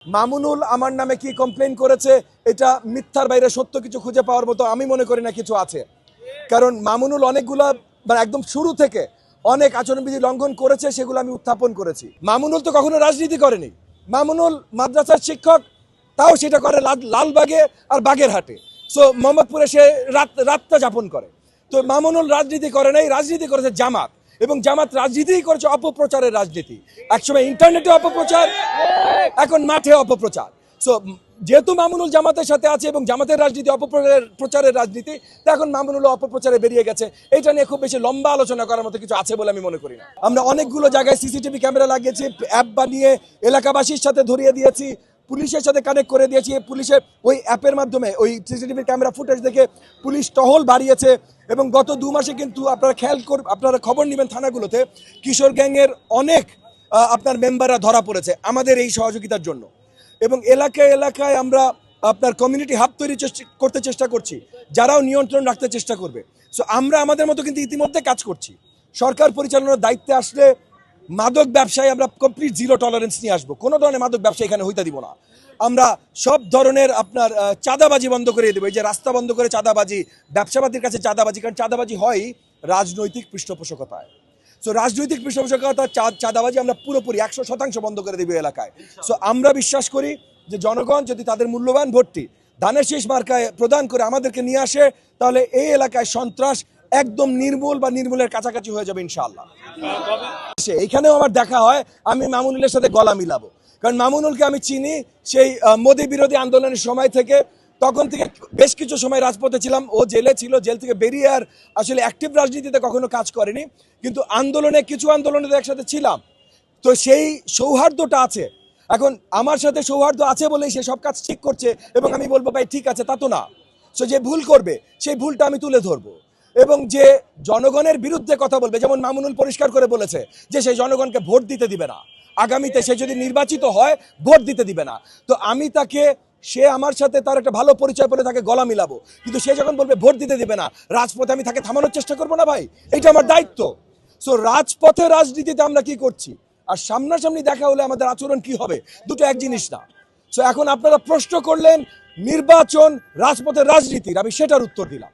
মামুনুল আমার নামে কি কমপ্লেন করেছে এটা মিথ্যার বাইরে সত্য কিছু খুঁজে পাওয়ার মতো আমি মনে করি না কিছু আছে। কারণ মামুনুল অনেকগুলা মানে একদম শুরু থেকে অনেক আচরণবিধি লঙ্ঘন করেছে, সেগুলো আমি উত্থাপন করেছি। মামুনুল তো কখনো রাজনীতি করেনি। মামুনুল মাদ্রাসার শিক্ষক, তাও সেটা করে লালবাগে আর বাগেরহাটে। সো মোহাম্মদপুরে সে রাতটা যাপন করে। তো মামুনুল রাজনীতি করে নাই, রাজনীতি করেছে জামাত, এবং জামাত রাজনীতিই করেছে অপপ্রচারের রাজনীতি। একসময় ইন্টারনেটে অপপ্রচার, এখন মাঠে অপপ্রচার। সো যেহেতু মামুনুল জামাতের সাথে আছে এবং জামাতের রাজনীতি অপপ্রচারের রাজনীতি, তো এখন মামুনুল অপপ্রচারে বেরিয়ে গেছে। এটা নিয়ে খুব বেশি লম্বা আলোচনা করার মতো কিছু আছে বলে আমি মনে করি না। আমরা অনেকগুলো জায়গায় সিসিটিভি ক্যামেরা লাগিয়েছি, অ্যাপ বানিয়ে এলাকাবাসীর সাথে ধরিয়ে দিয়েছি, পুলিশের সাথে কানেক্ট করে দিয়েছি। পুলিশের ওই অ্যাপের মাধ্যমে ওই সিসিটিভি ক্যামেরা ফুটেজ দেখে পুলিশ টহল বাড়িয়েছে। এবং গত 2 মাসে কিন্তু আপনারা খবর নেবেন থানাগুলোতে, কিশোর গ্যাংয়ের অনেক আপনার মেম্বাররা ধরা পড়েছে আমাদের এই সহযোগিতার জন্য। এবং এলাকায় এলাকায় আমরা আপনার কমিউনিটি হাব তৈরি করতে চেষ্টা করছি, যারাও নিয়ন্ত্রণ রাখতে চেষ্টা করবে। সো আমরা আমাদের মতো কিন্তু ইতিমধ্যে কাজ করছি। সরকার পরিচালনার দায়িত্বে আসলে মাদক ব্যবসায় আমরা কমপ্লিট জিরো টলারেন্স নিয়ে আসবো। কোনো ধরনের মাদক ব্যবসা এখানে হইতে দিব না। আমরা সব ধরনের আপনার চাঁদাবাজি বন্ধ করে দেবো। এই যে রাস্তা বন্ধ করে চাঁদাবাজি, ব্যবসাবাদীর কাছে চাঁদাবাজি, কারণ চাঁদাবাজি হয় রাজনৈতিক পৃষ্ঠপোষকতায়। সো রাজনৈতিক পৃষ্ঠপোষকতা চাঁদাবাজি আমরা পুরোপুরি 100% বন্ধ করে দেবো এলাকায়। সো আমরা বিশ্বাস করি যে জনগণ যদি তাদের মূল্যবান ভোটটি ধানের শীষ মার্কায় প্রদান করে আমাদেরকে নিয়ে আসে, তাহলে এই এলাকায় সন্ত্রাস একদম নির্মূল বা নির্মূলের কাছাকাছি হয়ে যাবে ইনশাআল্লাহ। এইখানেও আমার দেখা হয় আমি মামুনুলের সাথে গলা মিলাবো, কারণ মামুনুলকে আমি চিনি সেই মোদি বিরোধী আন্দোলনের সময় থেকে। তখন থেকে বেশ কিছু সময় রাজপথে ছিলাম, ও জেলে ছিল, জেল থেকে বেরিয়ে আর আসলে অ্যাক্টিভ রাজনীতিতে কখনো কাজ করেনি, কিন্তু কিছু আন্দোলনে তো একসাথে ছিলাম। তো সেই সৌহার্দ্যটা আছে। এখন আমার সাথে সৌহার্দ্য আছে বলেই সে সব কাজ ঠিক করছে, এবং আমি বলবো ভাই ঠিক আছে, তা তো না। সে যে ভুল করবে সেই ভুলটা আমি তুলে ধরবো, এবং যে জনগণের বিরুদ্ধে কথা বলবে, যেমন মামুনুল পরিষ্কার করে বলেছে যে সে জনগণকে ভোট দিতে দিবে না, আগামীতে সে যদি নির্বাচিত হয় ভোট দিতে দিবে না। তো আমি তাকে, সে আমার সাথে তার একটা ভালো পরিচয় পেলে তাকে গলা মিলাবো, কিন্তু সে যখন বলবে ভোট দিতে দিবে না, রাজপথে আমি তাকে থামানোর চেষ্টা করবো না ভাই? এটা আমার দায়িত্ব। সো রাজপথে রাজনীতিতে আমরা কি করছি আর সামনাসামনি দেখা হলে আমাদের আচরণ কি হবে, দুটো এক জিনিস না। সো এখন আপনারা প্রশ্ন করলেন নির্বাচন রাজপথের রাজনীতির, আমি সেটার উত্তর দিলাম।